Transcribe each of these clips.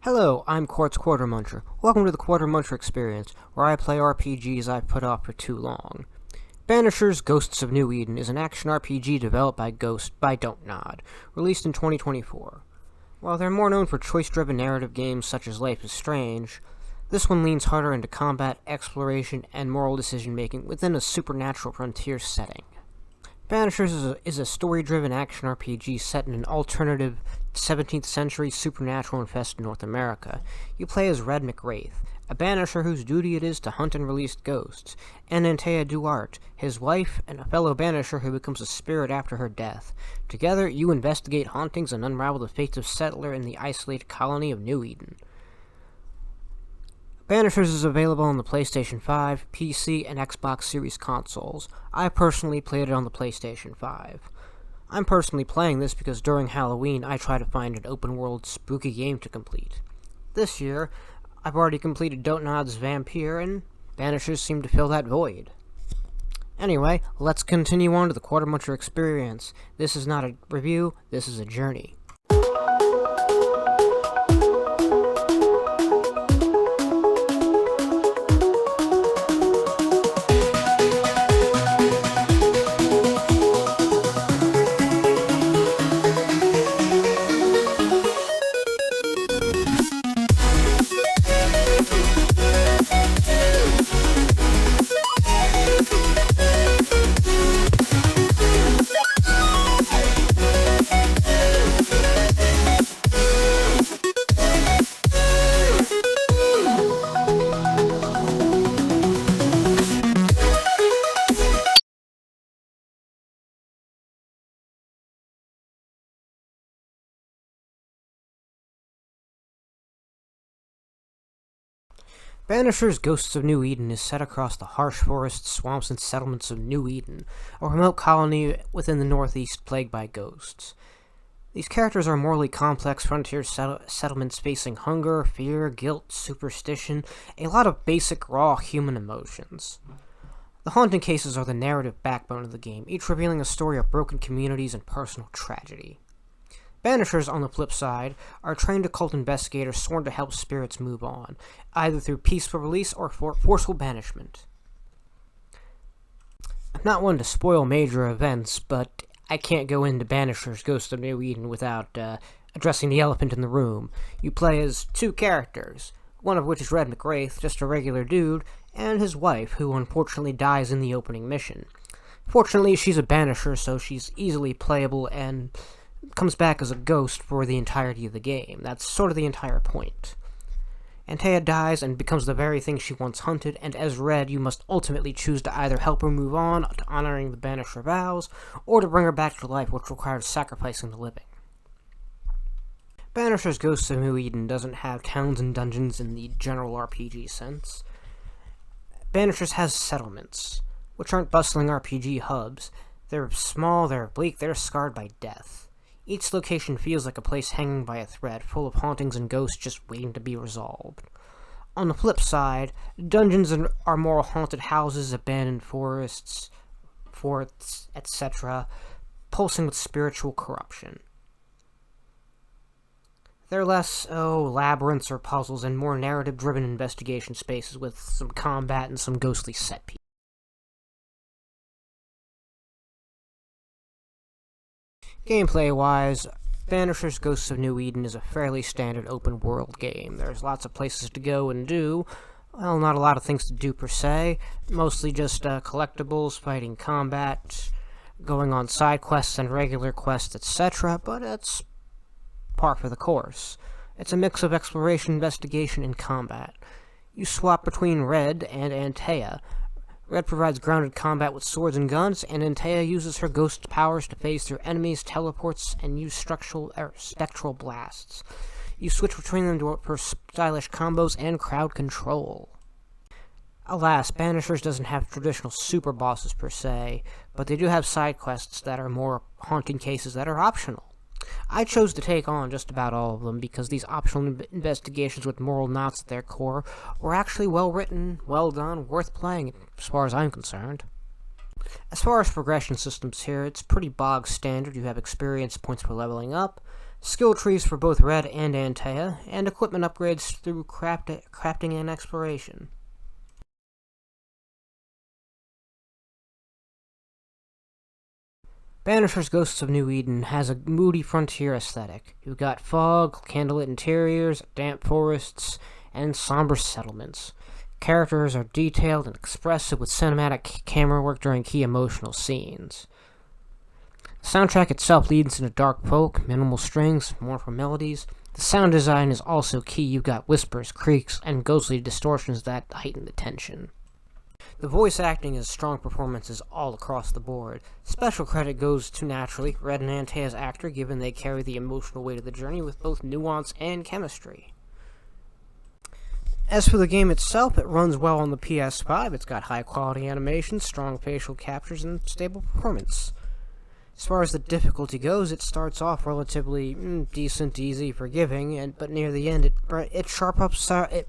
Hello, I'm Quartermuncher. Welcome to the Quartermuncher experience, where I play RPGs I've put off for too long. Banishers: Ghosts of New Eden is an action RPG developed by Don't Nod, released in 2024. While they're more known for choice-driven narrative games such as Life is Strange, this one leans harder into combat, exploration, and moral decision-making within a supernatural frontier setting. Banishers is a story-driven action RPG set in an alternative 17th century supernatural-infested North America. You play as Red McWraith, a banisher whose duty it is to hunt and release ghosts, and Antea Duarte, his wife and a fellow banisher who becomes a spirit after her death. Together, you investigate hauntings and unravel the fates of settler in the isolated colony of New Eden. Banishers is available on the PlayStation 5, PC, and Xbox Series consoles. I personally played it on the PlayStation 5. I'm personally playing this because during Halloween I try to find an open-world spooky game to complete. This year, I've already completed Don't Nod's Vampire, and Banishers seem to fill that void. Anyway, let's continue on to the Quartermuncher experience. This is not a review, this is a journey. Banishers: Ghosts of New Eden is set across the harsh forests, swamps, and settlements of New Eden, a remote colony within the Northeast plagued by ghosts. These characters are morally complex frontier settlements facing hunger, fear, guilt, superstition, a lot of basic raw human emotions. The haunting cases are the narrative backbone of the game, each revealing a story of broken communities and personal tragedy. Banishers, on the flip side, are trained occult investigators sworn to help spirits move on, either through peaceful release or forceful banishment. I'm not one to spoil major events, but I can't go into Banishers: Ghosts of New Eden without addressing the elephant in the room. You play as two characters, one of which is Red McWraith, just a regular dude, and his wife, who unfortunately dies in the opening mission. Fortunately, she's a banisher, so she's easily playable and comes back as a ghost for the entirety of the game. That's sort of the entire point. Antea dies and becomes the very thing she once hunted, and as Red, you must ultimately choose to either help her move on to honoring the banisher vows, or to bring her back to life, which requires sacrificing the living. Banishers: Ghosts of New Eden doesn't have towns and dungeons in the general RPG sense. Banishers has settlements, which aren't bustling RPG hubs. They're small, they're bleak, they're scarred by death. Each location feels like a place hanging by a thread, full of hauntings and ghosts just waiting to be resolved. On the flip side, dungeons are more haunted houses, abandoned forests, forts, etc., pulsing with spiritual corruption. They're less, labyrinths or puzzles, and more narrative-driven investigation spaces with some combat and some ghostly set pieces. Gameplay-wise, Banishers: Ghosts of New Eden is a fairly standard open-world game. There's lots of places to go and do. Well, not a lot of things to do per se. Mostly just collectibles, fighting combat, going on side quests and regular quests, etc., but it's par for the course. It's a mix of exploration, investigation, and combat. You swap between Red and Antea. Red provides grounded combat with swords and guns, and Antea uses her ghost powers to phase through enemies, teleports, and use spectral blasts. You switch between them for stylish combos and crowd control. Alas, Banishers doesn't have traditional super bosses per se, but they do have side quests that are more haunting cases that are optional. I chose to take on just about all of them because these optional investigations with moral knots at their core were actually well written, well done, worth playing as far as I'm concerned. As far as progression systems here, it's pretty bog standard. You have experience points for leveling up, skill trees for both Red and Antea, and equipment upgrades through crafting and exploration. Banishers Ghosts of New Eden has a moody frontier aesthetic. You've got fog, candlelit interiors, damp forests, and somber settlements. Characters are detailed and expressive with cinematic camera work during key emotional scenes. The soundtrack itself leads into dark folk, minimal strings, mournful melodies. The sound design is also key. You've got whispers, creaks, and ghostly distortions that heighten the tension. The voice acting is strong performances all across the board. Special credit goes to, naturally, Red and Antea's actor, given they carry the emotional weight of the journey with both nuance and chemistry. As for the game itself, it runs well on the PS5. It's got high-quality animations, strong facial captures, and stable performance. As far as the difficulty goes, it starts off relatively decent, easy, forgiving, but near the end, the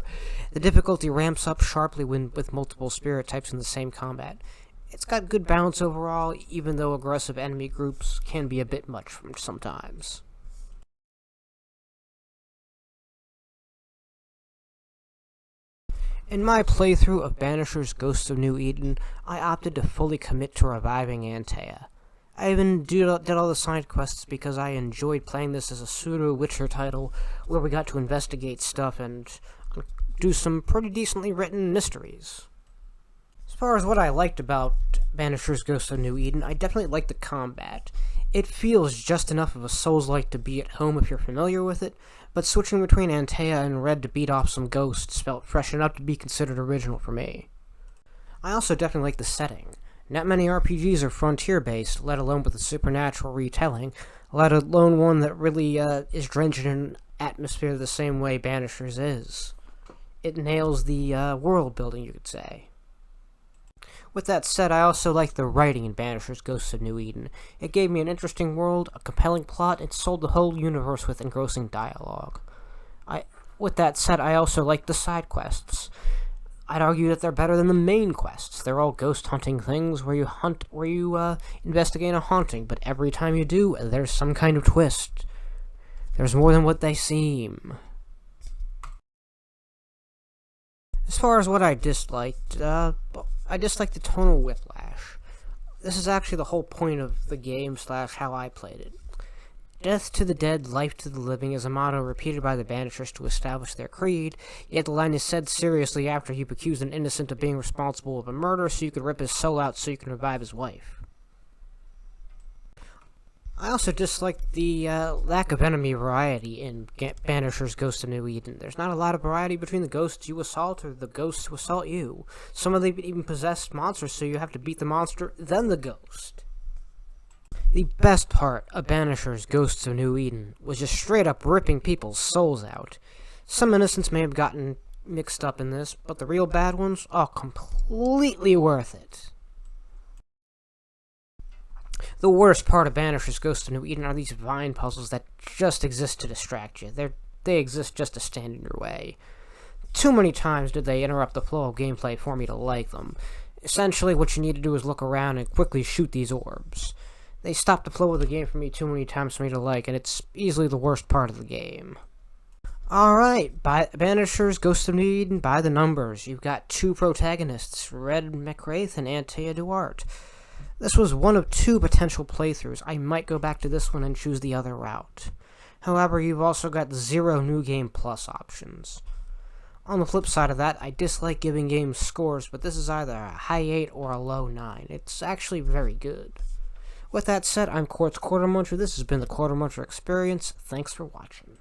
difficulty ramps up sharply with multiple spirit types in the same combat. It's got good balance overall, even though aggressive enemy groups can be a bit much sometimes. In my playthrough of Banishers Ghosts of New Eden, I opted to fully commit to reviving Antea. I even did all the side quests because I enjoyed playing this as a pseudo-Witcher title where we got to investigate stuff and do some pretty decently written mysteries. As far as what I liked about Banishers Ghosts of New Eden, I definitely liked the combat. It feels just enough of a Souls-like to be at home if you're familiar with it, but switching between Antea and Red to beat off some ghosts felt fresh enough to be considered original for me. I also definitely like the setting. Not many RPGs are frontier-based, let alone with a supernatural retelling, let alone one that really is drenched in atmosphere the same way Banishers is. It nails the world building, you could say. With that said, I also like the writing in Banishers Ghosts of New Eden. It gave me an interesting world, a compelling plot, and sold the whole universe with engrossing dialogue. With that said, I also like the side quests. I'd argue that they're better than the main quests. They're all ghost hunting things where you investigate a haunting, but every time you do, there's some kind of twist. There's more than what they seem. As far as what I disliked the tonal whiplash. This is actually the whole point of the game / how I played it. Death to the dead, life to the living is a motto repeated by the Banishers to establish their creed, yet the line is said seriously after you've accused an innocent of being responsible of a murder so you could rip his soul out so you can revive his wife. I also disliked the lack of enemy variety in Banishers Ghosts of New Eden. There's not a lot of variety between the ghosts you assault or the ghosts who assault you. Some of them even possess monsters, so you have to beat the monster, then the ghost. The best part of Banishers Ghosts of New Eden was just straight up ripping people's souls out. Some innocents may have gotten mixed up in this, but the real bad ones are completely worth it. The worst part of Banishers Ghosts of New Eden are these vine puzzles that just exist to distract you. They exist just to stand in your way. Too many times did they interrupt the flow of gameplay for me to like them. Essentially, what you need to do is look around and quickly shoot these orbs. They stopped the flow of the game for me too many times for me to like, and it's easily the worst part of the game. Alright, Banishers Ghosts of New Eden, by the numbers. You've got two protagonists, Red McWraith and Antea Duarte. This was one of two potential playthroughs. I might go back to this one and choose the other route. However, you've also got 0 New Game Plus options. On the flip side of that, I dislike giving games scores, but this is either a high 8 or a low 9. It's actually very good. With that said, I'm Quartermuncher. This has been the Quartermuncher Experience. Thanks for watching.